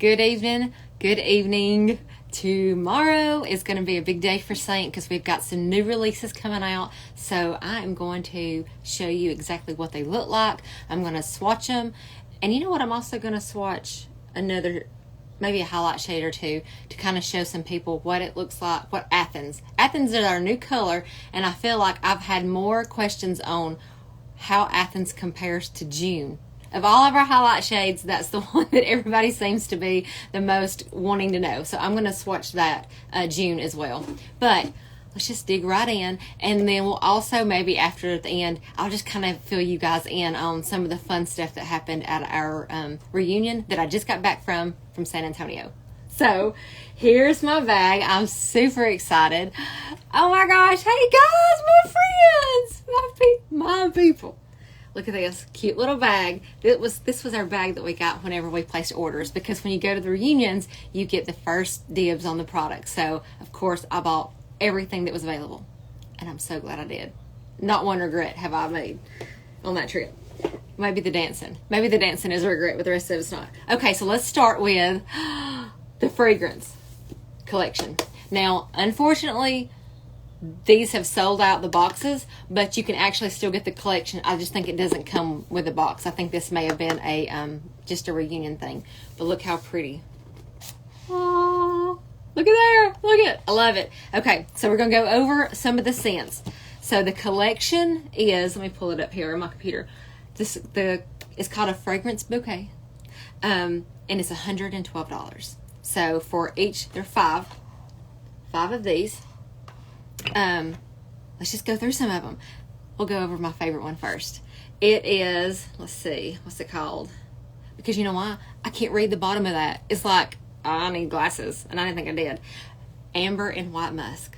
Good evening. Good evening. Tomorrow is going to be a big day for Seint because we've got some new releases coming out. So I am going to show you exactly what they look like. I'm going to swatch them. And you know what? I'm also going to swatch maybe a highlight shade or two to kind of show some people what it looks like. What Athens is our new color. And I feel like I've had more questions on how Athens compares to June. Of all of our highlight shades, that's the one that everybody seems to be the most wanting to know. So I'm going to swatch that June as well. But let's just dig right in. And then we'll also maybe after the end, I'll just kind of fill you guys in on some of the fun stuff that happened at our reunion that I just got back from San Antonio. So here's my bag. I'm super excited. Oh my gosh. Hey guys, my friends, my people. Look at this cute little bag. This was our bag that we got whenever we placed orders, because when you go to the reunions, you get the first dibs on the product. So of course I bought everything that was available, and I'm so glad I did. Not one regret have I made on that trip. Maybe the dancing is a regret, but the rest of it's not. Okay, so let's start with the fragrance collection. Now, unfortunately, these have sold out the boxes, but you can actually still get the collection. I just think it doesn't come with a box. I think this may have been a just a reunion thing. But look how pretty. Oh, look at there. Look at it. I love it. Okay, so we're going to go over some of the scents. So the collection is, let me pull it up here on my computer. It's called a fragrance bouquet. And it's $112. So for each, there are five of these. Let's just go through some of them. We'll go over my favorite one first. It is, let's see, what's it called? Because you know why? I can't read the bottom of that. It's like, I need glasses, and I didn't think I did. Amber and white musk.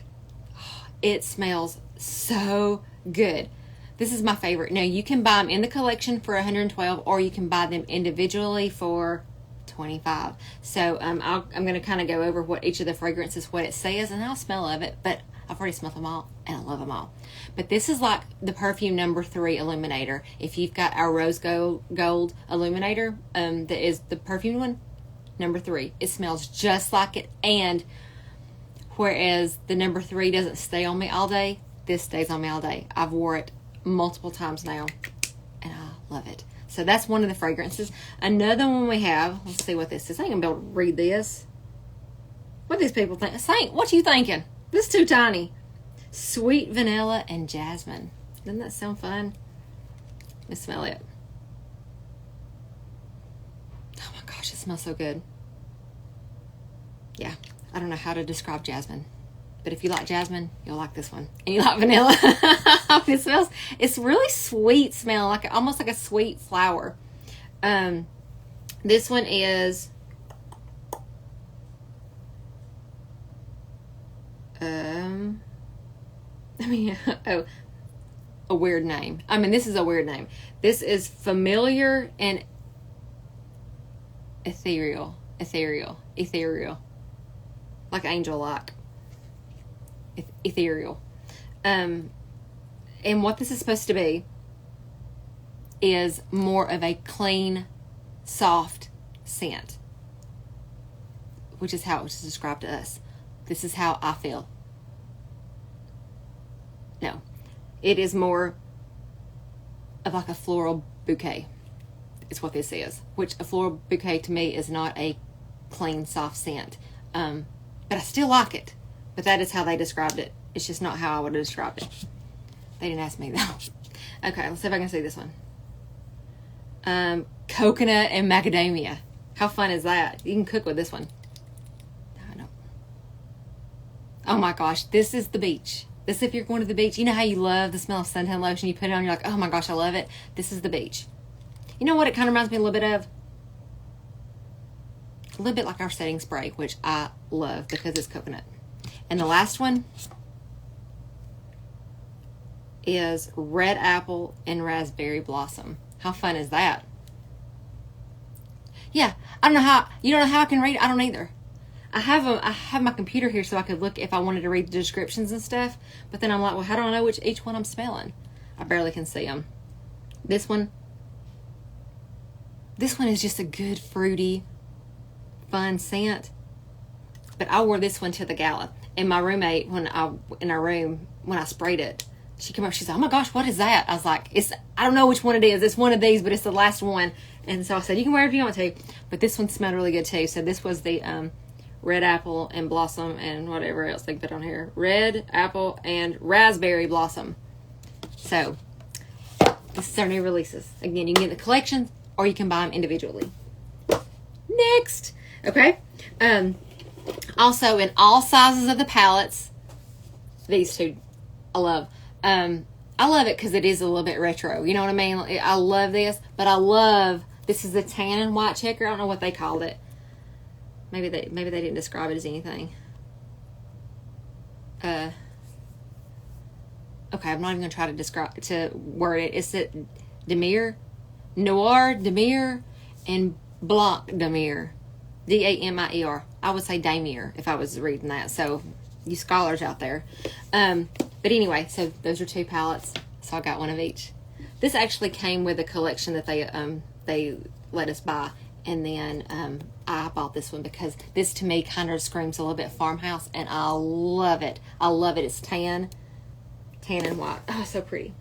Oh, it smells so good. This is my favorite. Now, you can buy them in the collection for $112, or you can buy them individually for $25. So I'm going to kind of go over what each of the fragrances, what it says, and I'll smell of it, but I've already smelled them all, and I love them all. But this is like the perfume number 3 illuminator. If you've got our rose gold illuminator, that is the perfume one, number 3. It smells just like it, and whereas the number 3 doesn't stay on me all day, this stays on me all day. I've wore it multiple times now, and I love it. So that's one of the fragrances. Another one we have, let's see what this is. I ain't gonna be able to read this. What do these people think? Seint, what you thinking? This is too tiny. Sweet vanilla and jasmine. Doesn't that sound fun? Let's smell it. Oh my gosh, it smells so good. Yeah, I don't know how to describe jasmine, but if you like jasmine, you'll like this one. And you like vanilla. It's really sweet smell, like almost like a sweet flower. This one is a weird name. This is a weird name. This is familiar and ethereal. Like angel like. Ethereal. And what this is supposed to be is more of a clean, soft scent, which is how it was described to us. This is how I feel. No, it is more of like a floral bouquet is what this is, which a floral bouquet to me is not a clean, soft scent. But I still like it. But that is how they described it. It's just not how I would have described it. They didn't ask me though. Okay, let's see if I can see this one. Coconut and macadamia. How fun is that? You can cook with this one. I know. Oh my gosh, this is the beach. This, if you're going to the beach, you know how you love the smell of suntan lotion. You put it on, you're like, oh my gosh, I love it. This is the beach. You know what it kind of reminds me a little bit of? A little bit like our setting spray, which I love because it's coconut. And the last one is red apple and raspberry blossom. How fun is that? Yeah, I don't know how, you don't know how I can read it? I don't either. I have my computer here so I could look if I wanted to read the descriptions and stuff, but then I'm like, well, how do I know each one I'm smelling? I barely can see them. This one is just a good fruity, fun scent. But I wore this one to the gala. And my roommate, in our room, when I sprayed it, she came up, she said, "Oh my gosh, what is that?" I was like, I don't know which one it is. It's one of these, but it's the last one. And so I said, "You can wear it if you want to." But this one smelled really good too. So this was the red apple and blossom and whatever else they put on here. Red apple and raspberry blossom. So this is our new releases. Again, you can get the collections or you can buy them individually. Next. Okay. Also in all sizes of the palettes, these two I love. I love it because it is a little bit retro. You know what I mean? I love this, but I love, this is the tan and white checker. I don't know what they called it. Maybe they didn't describe it as anything. Okay, I'm not even gonna try to word it. It's a Damier, Noir Damier, and Blanc Damier, Damier. I would say Damier if I was reading that. So, you scholars out there. But anyway, so those are two palettes. So I got one of each. This actually came with a collection that they let us buy, and then I bought this one because this to me kind of screams a little bit farmhouse, and I love it. I love it. It's tan and white. Oh, so pretty.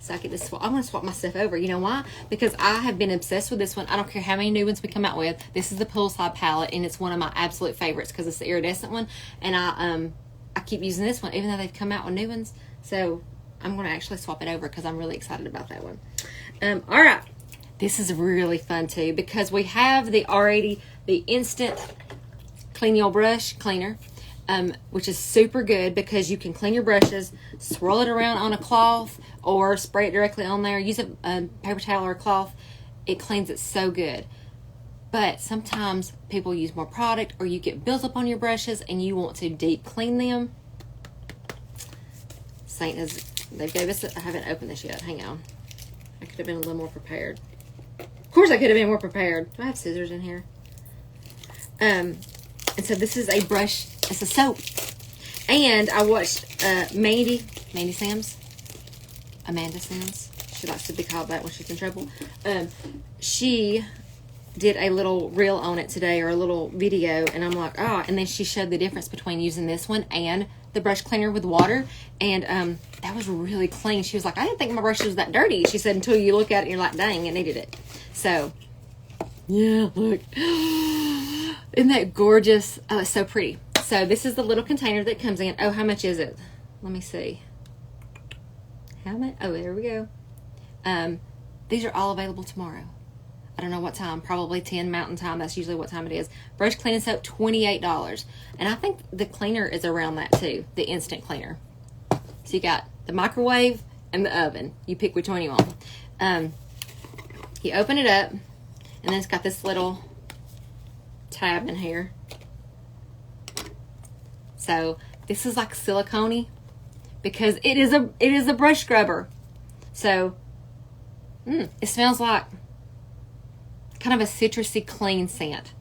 So I get to swap. I want to swap my stuff over. You know why? Because I have been obsessed with this one. I don't care how many new ones we come out with. This is the poolside palette, and it's one of my absolute favorites because it's the iridescent one, and I keep using this one even though they've come out with new ones. So I'm going to actually swap it over because I'm really excited about that one. All right. This is really fun too because we have the instant clean your brush cleaner, which is super good because you can clean your brushes, swirl it around on a cloth or spray it directly on there. Use a paper towel or a cloth. It cleans it so good. But sometimes people use more product or you get built-up on your brushes and you want to deep clean them. They gave us, I haven't opened this yet. Hang on. I could have been a little more prepared. Of course I could have been more prepared. Do I have scissors in here? And so this is a brush, it's a soap. And I watched Amanda Sims. She likes to be called that when she's in trouble. She did a little reel on it today, or a little video, and I'm like, oh, and then she showed the difference between using this one and the brush cleaner with water, and that was really clean. She was like, I didn't think my brush was that dirty. She said, until you look at it and you're like, dang, it needed it. So yeah, look. Isn't that gorgeous? Oh, it's so pretty. So this is the little container that comes in. Oh, how much is it? Let me see. How much? Oh, there we go. These are all available tomorrow. I don't know what time, probably 10 Mountain Time. That's usually what time it is. Brush cleaning soap, $28. And I think the cleaner is around that too, the instant cleaner. So you got the microwave and the oven. You pick which one you want. You open it up, and then it's got this little tab in here. So this is like silicone-y because it is a brush scrubber. So it smells like kind of a citrusy clean scent,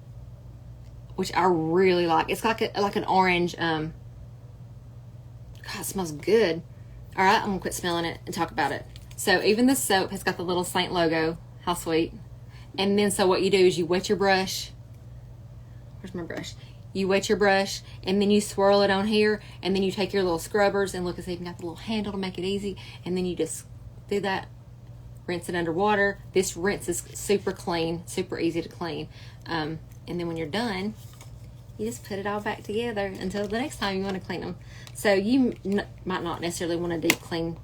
which I really like. It's like an orange. God, it smells good. All right, I'm gonna quit smelling it and talk about it. So even the soap has got the little Seint logo. How sweet. And then so what you do is you wet your brush. Where's my brush? You wet your brush, and then you swirl it on here, and then you take your little scrubbers, and look, it's even got the little handle to make it easy, and then you just do that. Rinse it under water. This rinse is super clean, super easy to clean. And then when you're done, you just put it all back together until the next time you want to clean them. So you might not necessarily want to deep clean,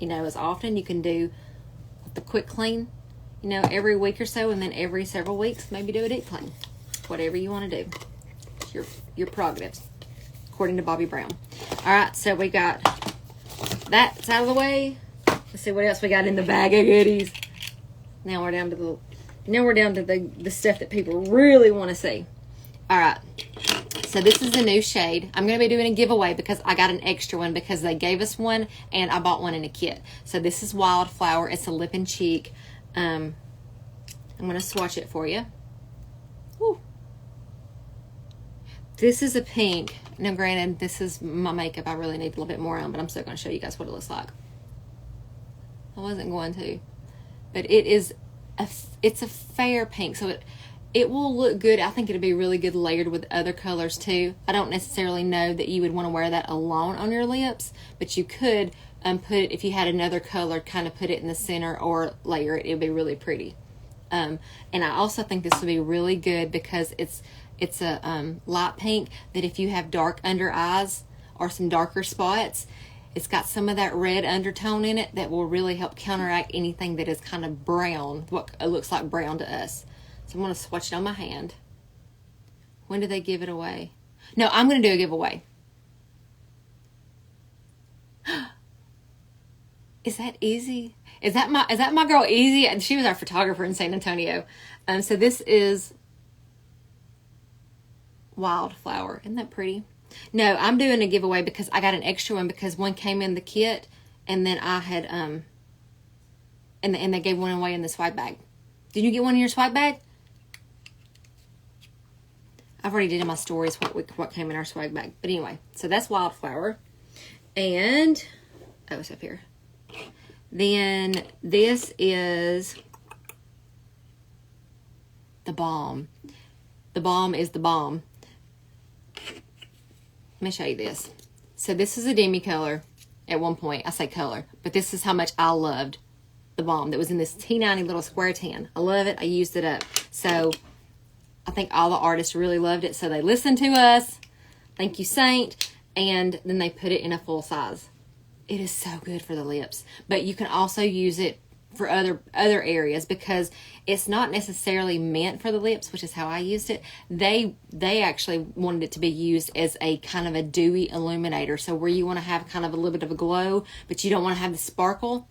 as often. You can do the quick clean, every week or so, and then every several weeks, maybe do a deep clean. Whatever you want to do. It's your prerogatives, according to Bobby Brown. All right, so we got that out of the way. Let's see what else we got in the bag of goodies. Now we're down to the stuff that people really want to see. All right. So this is a new shade. I'm going to be doing a giveaway because I got an extra one because they gave us one and I bought one in a kit. So this is Wildflower. It's a lip and cheek. I'm going to swatch it for you. Woo. This is a pink. Now granted, this is my makeup. I really need a little bit more on, but I'm still going to show you guys what it looks like. I wasn't going to, but it's a fair pink. So it will look good. I think it'll be really good layered with other colors too. I don't necessarily know that you would want to wear that alone on your lips, but you could put it, if you had another color, kind of put it in the center or layer it. It would be really pretty. And I also think this would be really good because it's a light pink that if you have dark under eyes or some darker spots, it's got some of that red undertone in it that will really help counteract anything that is kind of brown, what it looks like brown to us. So I'm going to swatch it on my hand. When do they give it away? No, I'm going to do a giveaway. Is that Easy? Is that my girl Easy? And she was our photographer in San Antonio. So this is Wildflower. Isn't that pretty? No, I'm doing a giveaway because I got an extra one because one came in the kit, and then I had and they gave one away in the swag bag. Did you get one in your swag bag? I've already did in my stories what came in our swag bag. But anyway, so that's Wildflower, and oh, it's up here. Then this is the Balm. The Balm is the Balm. Let me show you this. So this is a demi color at one point. I say color, but this is how much I loved the Balm that was in this T90 little square tin. I love it. I used it up. So I think all the artists really loved it. So they listened to us. Thank you, Seint. And then they put it in a full size. It is so good for the lips. But you can also use it for other areas because it's not necessarily meant for the lips, which is how I used it. They actually wanted it to be used as a kind of a dewy illuminator. So where you want to have kind of a little bit of a glow, but you don't want to have the sparkle.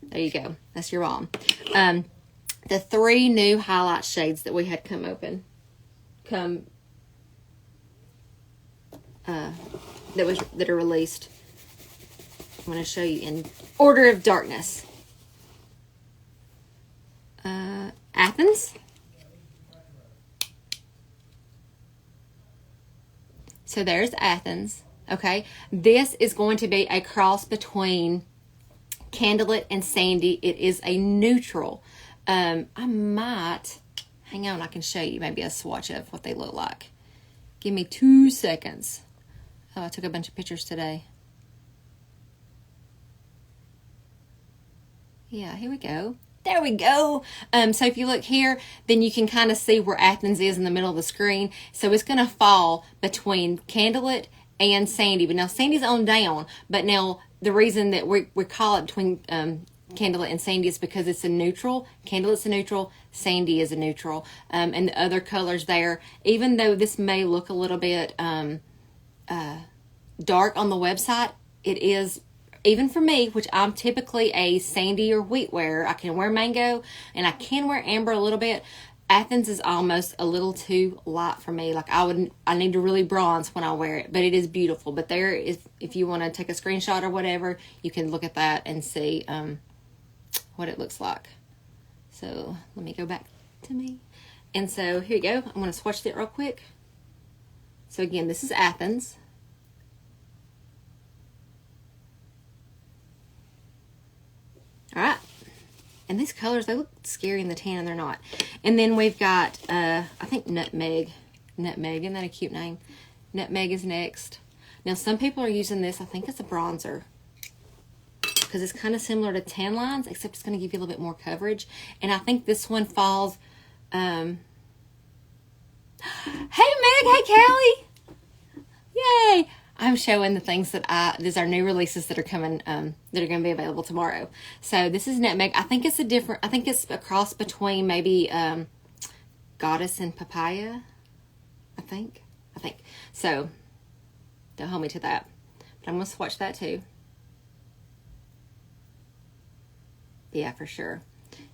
There you go. That's your Balm. The 3 new highlight shades that we had that are released. I'm going to show you in order of darkness. Athens. So there's Athens. Okay. This is going to be a cross between Candlelit and Sandy. It is a neutral. I might, hang on, I can show you maybe a swatch of what they look like. Give me 2 seconds. Oh, I took a bunch of pictures today. Yeah, here we go. There we go. So if you look here, then you can kind of see where Athens is in the middle of the screen. So it's going to fall between Candlelit and Sandy. But now Sandy's on down. But now the reason that we call it between Candlelit and Sandy is because it's a neutral. Candlelight's a neutral. Sandy is a neutral. And the other colors there, even though this may look a little bit dark on the website, it is, even for me, which I'm typically a sandy or wheat wearer, I can wear mango and I can wear amber a little bit. Athens is almost a little too light for me. Like I need to really bronze when I wear it, but it is beautiful. But there is, if you want to take a screenshot or whatever, you can look at that and see what it looks like. So let me go back to me. And so here you go. I'm going to swatch it real quick. So again, this is Athens. All right. And these colors, they look scary in the tan, and they're not. And then we've got, I think Nutmeg. Nutmeg, isn't that a cute name? Nutmeg is next. Now, some people are using this. I think it's a bronzer. Because it's kind of similar to Tan Lines, except it's going to give you a little bit more coverage. And I think this one falls... Hey, Meg. Hey, Callie. Yay. I'm showing the things that these are new releases that are coming, that are going to be available tomorrow. So this is Nutmeg. I think it's a cross between maybe Goddess and Papaya. I think. So don't hold me to that. But I'm going to swatch that too. Yeah, for sure.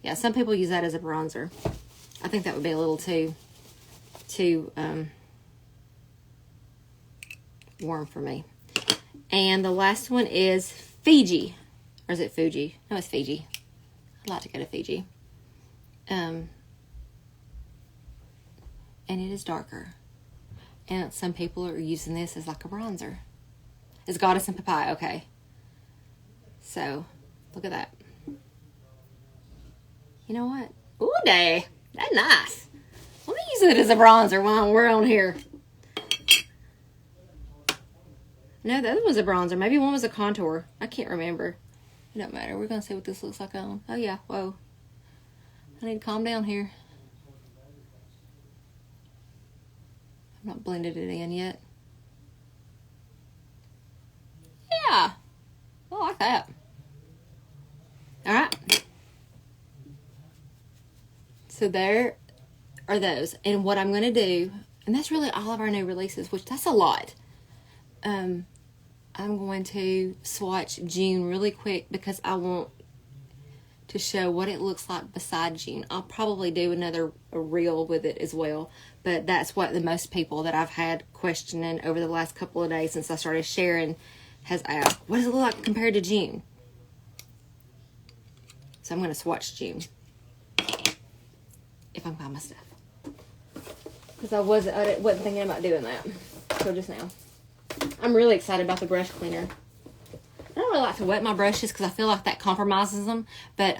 Yeah, some people use that as a bronzer. I think that would be a little too warm for me. And the last one is Fiji. Or is it Fuji? No, it's Fiji. I'd like to go to Fiji. And it is darker. And some people are using this as like a bronzer. It's Goddess and Papaya, okay. So, look at that. You know what? Ooh, day. That's nice. use it as a bronzer while we're on here. No, the other was a bronzer. Maybe one was a contour. I can't remember. It don't matter. We're going to see what this looks like on. Oh, yeah. Whoa. I need to calm down here. I've not blended it in yet. Yeah. I like that. All right. So there are those. And what I'm going to do, and that's really all of our new releases, which that's a lot. I'm going to swatch June really quick because I want to show what it looks like beside June. I'll probably do another reel with it as well, but that's what the most people that I've had questioning over the last couple of days since I started sharing has asked. What does it look like compared to June? So I'm going to swatch June if I find my stuff, because I wasn't thinking about doing that till just now. I'm really excited about the brush cleaner. I don't really like to wet my brushes because I feel like that compromises them. But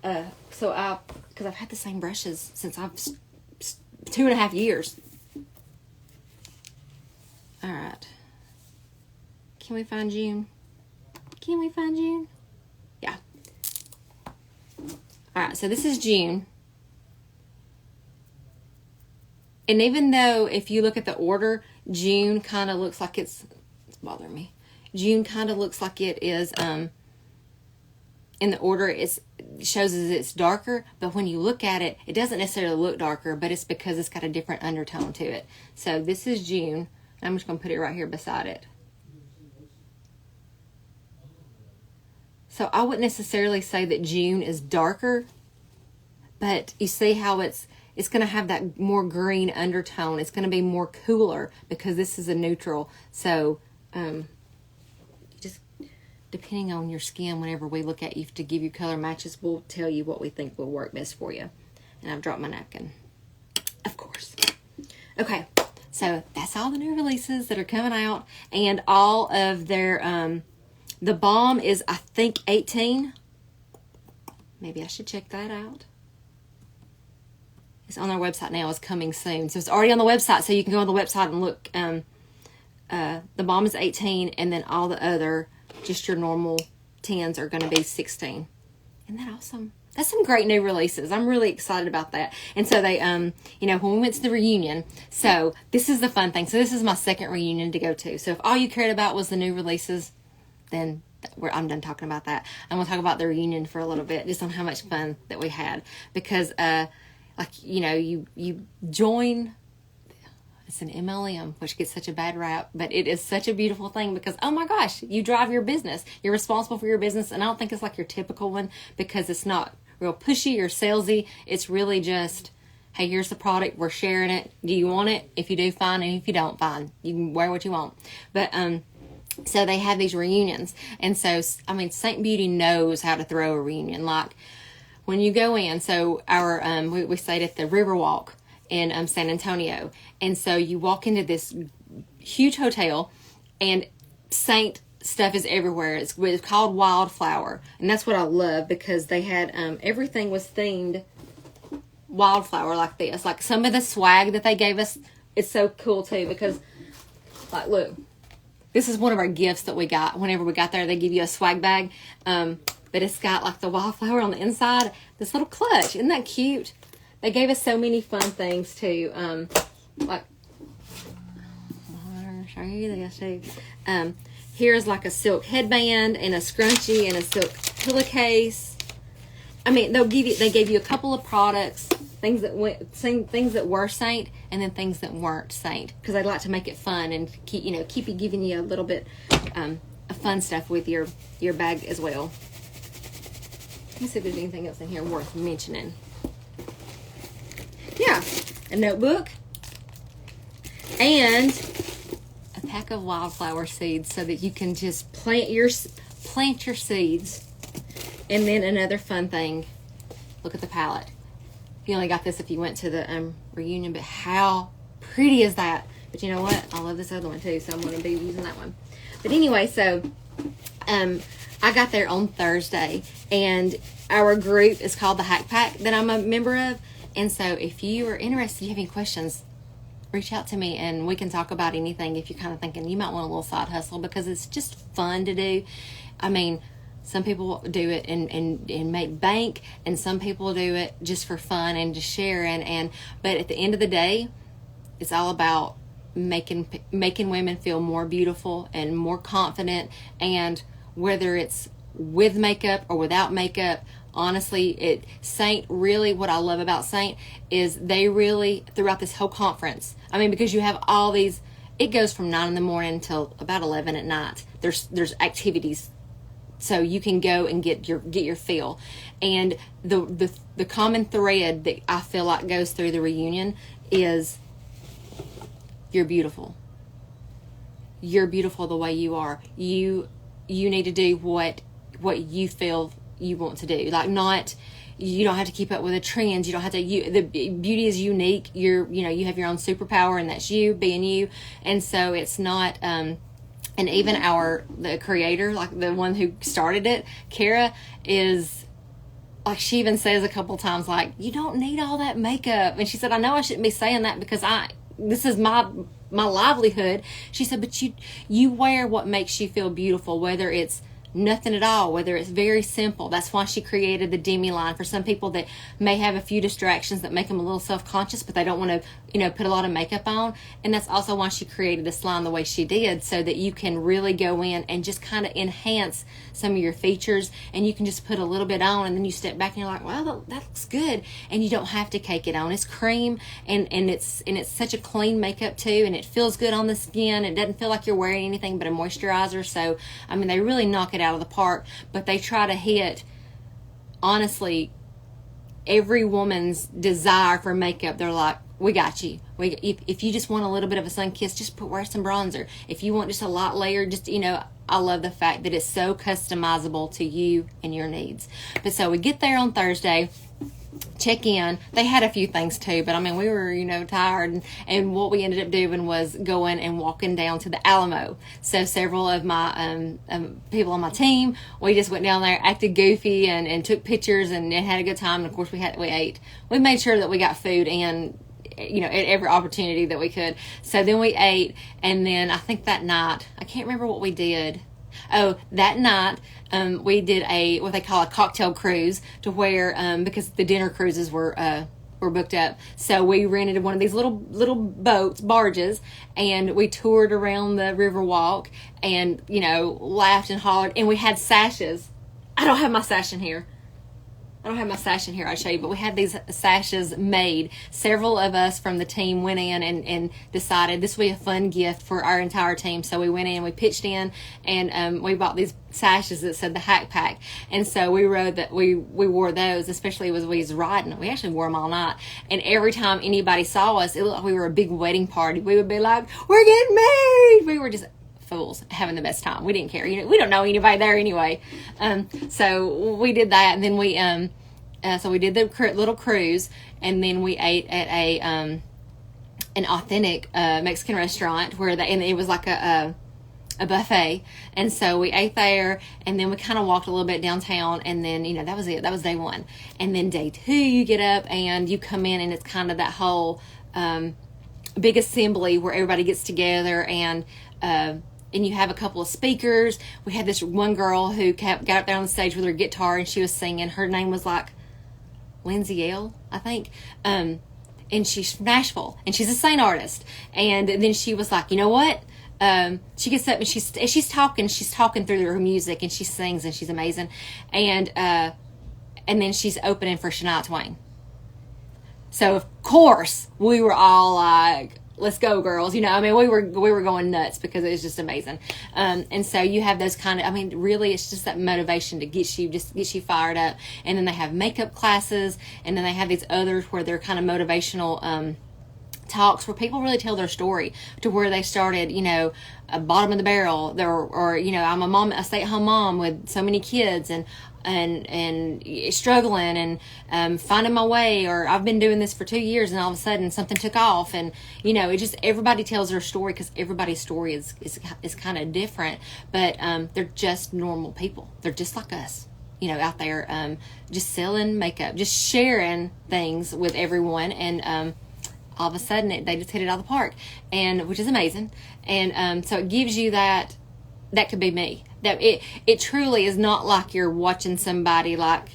because I've had the same brushes since I've 2.5 years. All right. Can we find June? Can we find June? Yeah. All right. So this is June. And even though if you look at the order, June kind of looks like it's bothering me. June kind of looks like it is in the order it shows as it's darker, but when you look at it, it doesn't necessarily look darker, but it's because it's got a different undertone to it. So this is June. I'm just going to put it right here beside it. So I wouldn't necessarily say that June is darker, but you see how it's going to have that more green undertone. It's going to be more cooler because this is a neutral. So, just depending on your skin, whenever we look at you to give you color matches, we'll tell you what we think will work best for you. And I've dropped my napkin, of course. Okay, so that's all the new releases that are coming out. And all of their, the balm is, I think, 18. Maybe I should check that out. It's on our website now. It's coming soon. So it's already on the website, so you can go on the website and look. The balm is 18, and then all the other, just your normal 10s are going to be 16. Isn't that awesome? That's some great new releases. I'm really excited about that. And so they, you know, when we went to the reunion, so this is the fun thing. So this is my second reunion to go to. So if all you cared about was the new releases, then I'm done talking about that. I'm going to talk about the reunion for a little bit, just on how much fun that we had. Because, like, you know, you join, it's an MLM, which gets such a bad rap, but it is such a beautiful thing because, oh my gosh, you drive your business. You're responsible for your business, and I don't think it's like your typical one because it's not real pushy or salesy. It's really just, hey, here's the product. We're sharing it. Do you want it? If you do, fine. And if you don't, fine. You can wear what you want. But, so they have these reunions. And so, I mean, Seint Beauty knows how to throw a reunion. Like, when you go in, so our we stayed at the Riverwalk in San Antonio, and so you walk into this huge hotel, and Seint stuff is everywhere. It's called Wildflower, and that's what I love because they had everything was themed wildflower like this. Like some of the swag that they gave us is so cool too because, like, look, this is one of our gifts that we got whenever we got there. They give you a swag bag. But it's got like the wildflower on the inside. This little clutch. Isn't that cute? They gave us so many fun things too. Like, I'll show you this too. Here's like a silk headband and a scrunchie and a silk pillowcase. I mean, they gave you a couple of products, things that were Seint, and then things that weren't Seint, because I'd like to make it fun and keep giving you a little bit of fun stuff with your bag as well. Let me see if there's anything else in here worth mentioning. Yeah, a notebook and a pack of wildflower seeds so that you can just plant your seeds. And then another fun thing, look at the palette. You only got this if you went to the reunion, but how pretty is that? But you know what? I love this other one too, so I'm going to be using that one. But anyway, so I got there on Thursday, and our group is called the Hack Pack that I'm a member of, And so if you are interested, you have any questions, reach out to me and we can talk about anything if you're kind of thinking you might want a little side hustle, because it's just fun to do. I mean, some people do it and make bank, and some people do it just for fun and just sharing. But at the end of the day, it's all about making women feel more beautiful and more confident. And whether it's with makeup or without makeup, honestly, Seint, really what I love about Seint is they really, throughout this whole conference, I mean, because you have all these, it goes from 9 in the morning until about 11 at night. There's activities, so you can go and get your feel. And the common thread that I feel like goes through the reunion is you're beautiful. You're beautiful the way you are. You need to do what you feel you want to do. Like, not, you don't have to keep up with the trends. You don't have to, the beauty is unique. You have your own superpower, and that's you being you. And so it's not, and even the creator, like the one who started it, Kara, is like, she even says a couple times, like, you don't need all that makeup. And she said, I know I shouldn't be saying that because this is my livelihood. She said, but you wear what makes you feel beautiful, whether it's nothing at all, whether it's very simple. That's why she created the demi line for some people that may have a few distractions that make them a little self-conscious, but they don't want to put a lot of makeup on. And that's also why she created this line the way she did, so that you can really go in and just kind of enhance some of your features, and you can just put a little bit on, and then you step back and you're like, wow, that looks good. And you don't have to cake it on. It's cream, and it's such a clean makeup too, and it feels good on the skin. It doesn't feel like you're wearing anything but a moisturizer. So I mean, they really knock it out of the park, but they try to hit, honestly, every woman's desire for makeup. They're like, we got you. If you just want a little bit of a sun kiss, just wear some bronzer. If you want just a light layer, just, I love the fact that it's so customizable to you and your needs. But so we get there on Thursday, check in. They had a few things too, but I mean, we were, tired. And what we ended up doing was going and walking down to the Alamo. So several of my people on my team, we just went down there, acted goofy, and took pictures and had a good time. And of course, we ate. We made sure that we got food and, at every opportunity that we could. So then we ate, and then I think that night, I can't remember what we did. Oh, that night, we did what they call a cocktail cruise, to where, because the dinner cruises were booked up. So we rented one of these little boats, barges, and we toured around the river walk and, laughed and hollered, and we had sashes. I don't have my sash in here. I'll show you, but we had these sashes made. Several of us from the team went in and decided this would be a fun gift for our entire team. So we went in, we pitched in, and we bought these sashes that said the Hack Pack. And so we wore those, especially as we was riding. We actually wore them all night. And every time anybody saw us, it looked like we were a big wedding party. We would be like, we're getting married. We were just fools having the best time. We didn't care. We don't know anybody there anyway. So we did that, and then we did the little cruise, and then we ate at an authentic Mexican restaurant and it was like a buffet. And so we ate there, and then we kind of walked a little bit downtown, and then that was it. That was day one. And then day two, you get up and you come in, and it's kind of that whole big assembly where everybody gets together, and you have a couple of speakers. We had this one girl who got up there on the stage with her guitar, and she was singing. Her name was like Lindsay L, I think. And she's from Nashville, and she's a Seint artist. And then she was like, you know what? She gets up and she's talking through her music, and she sings, and she's amazing. And then she's opening for Shania Twain. So of course we were all like, let's go, girls. We were going nuts because it was just amazing. And so you have those kind of, really it's just that motivation to get you fired up. And then they have makeup classes, and then they have these others where they're kind of motivational talks where people really tell their story, to where they started, a bottom of the barrel, or I'm a stay-at-home mom with so many kids, and struggling and finding my way, or I've been doing this for 2 years, and all of a sudden something took off. And it just, everybody tells their story, because everybody's story is kind of different, but they're just normal people. They're just like us. out there, just selling makeup, just sharing things with everyone. And all of a sudden they just hit it out of the park, and which is amazing. And so it gives you that could be me. That it truly is not like you're watching somebody like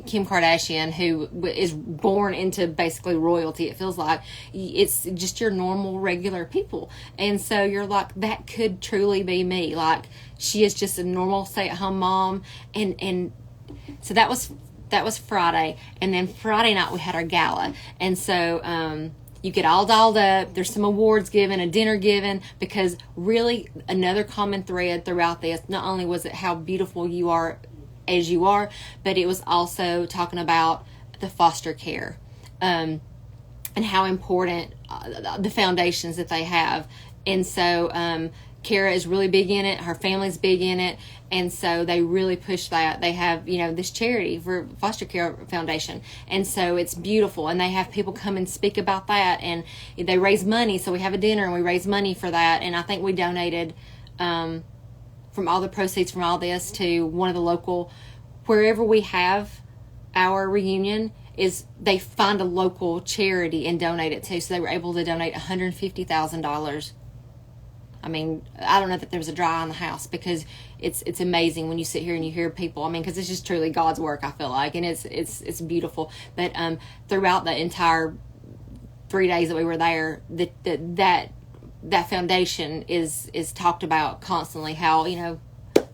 Kim Kardashian, who is born into basically royalty. It feels like it's just your normal, regular people. And so you're like, that could truly be me. Like, she is just a normal stay-at-home mom. And so that was Friday. And then Friday night we had our gala. And so you get all dolled up. There's some awards given, a dinner given, because really another common thread throughout this, not only was it how beautiful you are as you are, but it was also talking about the foster care, and how important the foundations that they have. And so Kara is really big in it. Her family's big in it. And so they really push that. They have, this charity for foster care foundation. And so it's beautiful. And they have people come and speak about that. And they raise money. So we have a dinner and we raise money for that. And I think we donated from all the proceeds from all this to one of the local, wherever we have our reunion, is they find a local charity and donate it to. So they were able to donate $150,000. I mean, I don't know that there's a dry eye in the house, because it's amazing when you sit here and you hear people. I mean, because it's just truly God's work, I feel like, and it's beautiful. But throughout the entire 3 days that we were there, that foundation is talked about constantly. How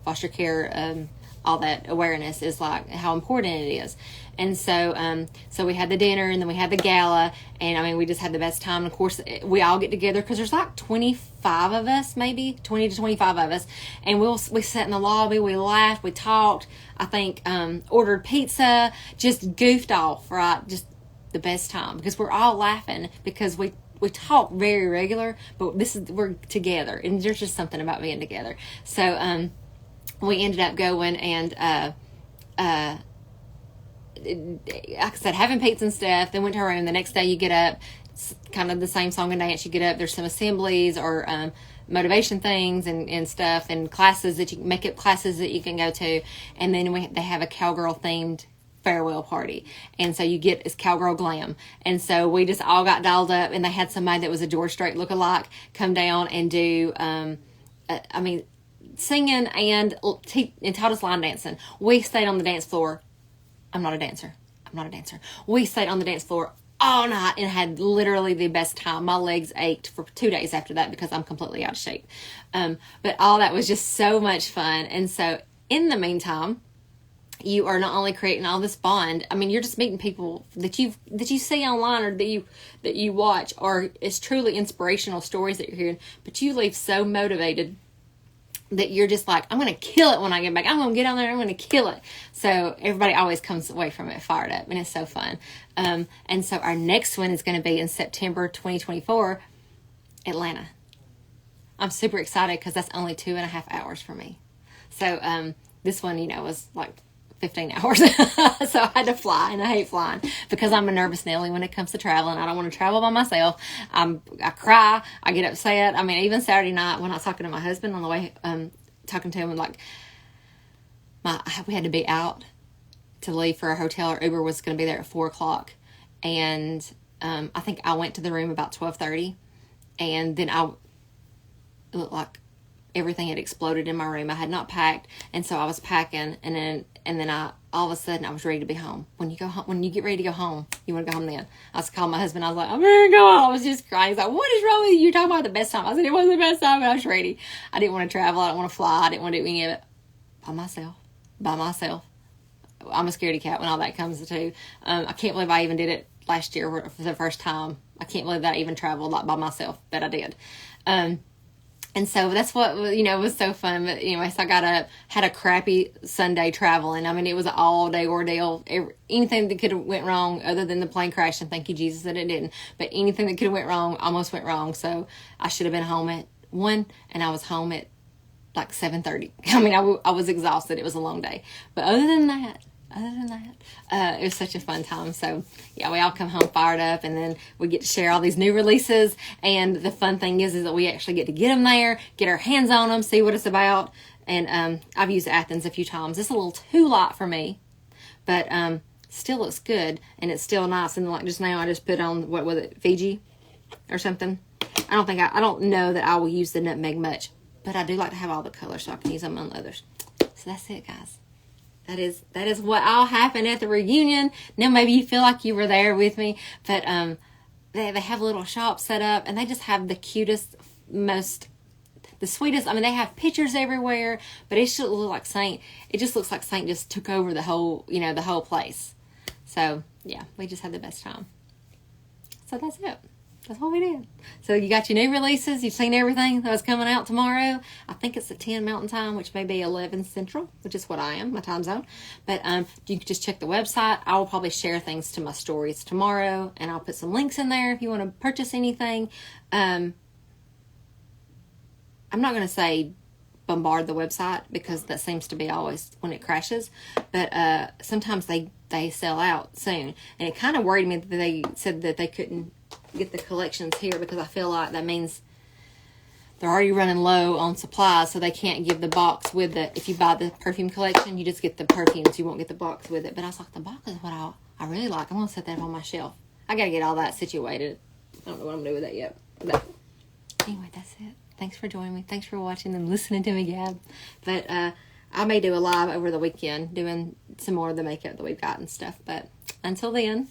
foster care, all that awareness is like how important it is. And so so we had the dinner, and then we had the gala, and I mean, we just had the best time. And of course, we all get together because there's like 25 of us, maybe 20 to 25 of us, and we sat in the lobby, we laughed, we talked. I think ordered pizza, just goofed off, right? Just the best time, because we're all laughing, because we talk very regular, but we're together, and there's just something about being together. So we ended up going and like I said, having pizza and stuff. Then went to our room. The next day you get up, it's kind of the same song and dance. You get up, there's some assemblies or motivation things and stuff, and classes that make up classes that you can go to. And then they have a cowgirl themed farewell party, and so you get it's cowgirl glam. And so we just all got dialed up, and they had somebody that was a George Strait lookalike come down and do singing and taught us line dancing. We stayed on the dance floor. I'm not a dancer. We stayed on the dance floor all night and had literally the best time. My legs ached for 2 days after that because I'm completely out of shape. But all that was just so much fun. And so in the meantime, you are not only creating all this bond. I mean, you're just meeting people that you see online or that you watch, or it's truly inspirational stories that you're hearing. But you leave so motivated that you're just like, I'm going to kill it when I get back. I'm going to get on there and I'm going to kill it. So everybody always comes away from it fired up, and it's so fun. And so our next one is going to be in September 2024, Atlanta. I'm super excited because that's only 2.5 hours for me. So this one, was like 15 hours. So I had to fly, and I hate flying because I'm a nervous Nelly when it comes to traveling. I don't want to travel by myself. I cry. I get upset. I mean, even Saturday night when I was talking to my husband on the way, talking to him, like, we had to be out to leave for our hotel. Our Uber was going to be there at 4:00. And I think I went to the room about 12:30, and then it looked like everything had exploded in my room. I had not packed, and so I was packing, and then I all of a sudden I was ready to be home. When you go home, when you get ready to go home, you want to go home then. I was calling my husband. I was like, I'm ready to go home. I was just crying. He's like, what is wrong with you? You're talking about the best time. I said, it wasn't the best time, but I was ready. I didn't want to travel. I didn't want to fly. I didn't want to do any of it by myself. I'm a scaredy cat when all that comes to. I can't believe I even did it last year for the first time. I can't believe that I even traveled like by myself, but I did. And so that's what, was so fun. But anyway, so I got up, had a crappy Sunday traveling. I mean, it was an all-day ordeal. Anything that could have went wrong other than the plane crash, and thank you, Jesus, that it didn't. But anything that could have went wrong almost went wrong. So I should have been home at 1, and I was home at like 7:30. I mean, I was exhausted. It was a long day. But other than that, it was such a fun time. So yeah, we all come home fired up, and then we get to share all these new releases. And the fun thing is that we actually get to get them there, get our hands on them, see what it's about. And I've used Athens a few times. It's a little too light for me, but still looks good, and it's still nice. And like just now, I just put on, what was it, Fiji or something. I don't know that I will use the nutmeg much, but I do like to have all the colors so I can use them on others. So that's it, guys. That is what all happened at the reunion. Now maybe you feel like you were there with me, but they have a little shop set up, and they just have the cutest, the sweetest. I mean, they have pictures everywhere, but it just looks like Seint. It just looks like Seint just took over the whole, the whole place. So yeah, we just had the best time. So that's it. That's what we did. So you got your new releases. You've seen everything that was coming out tomorrow. I think it's at 10 Mountain Time, which may be 11 Central, which is what I am, my time zone. But you can just check the website. I will probably share things to my stories tomorrow, and I'll put some links in there if you want to purchase anything. I'm not going to say bombard the website, because that seems to be always when it crashes. But sometimes they sell out soon. And it kind of worried me that they said that they couldn't get the collections here, because I feel like that means they're already running low on supplies, so they can't give the box with the, if you buy the perfume collection, you just get the perfumes, you won't get the box with it. But I was like, the box is what I really like. I'm going to set that on my shelf. I got to get all that situated. I don't know what I'm going to do with that yet. But anyway, that's it. Thanks for joining me. Thanks for watching and listening to me gab. But I may do a live over the weekend doing some more of the makeup that we've got and stuff. But until then,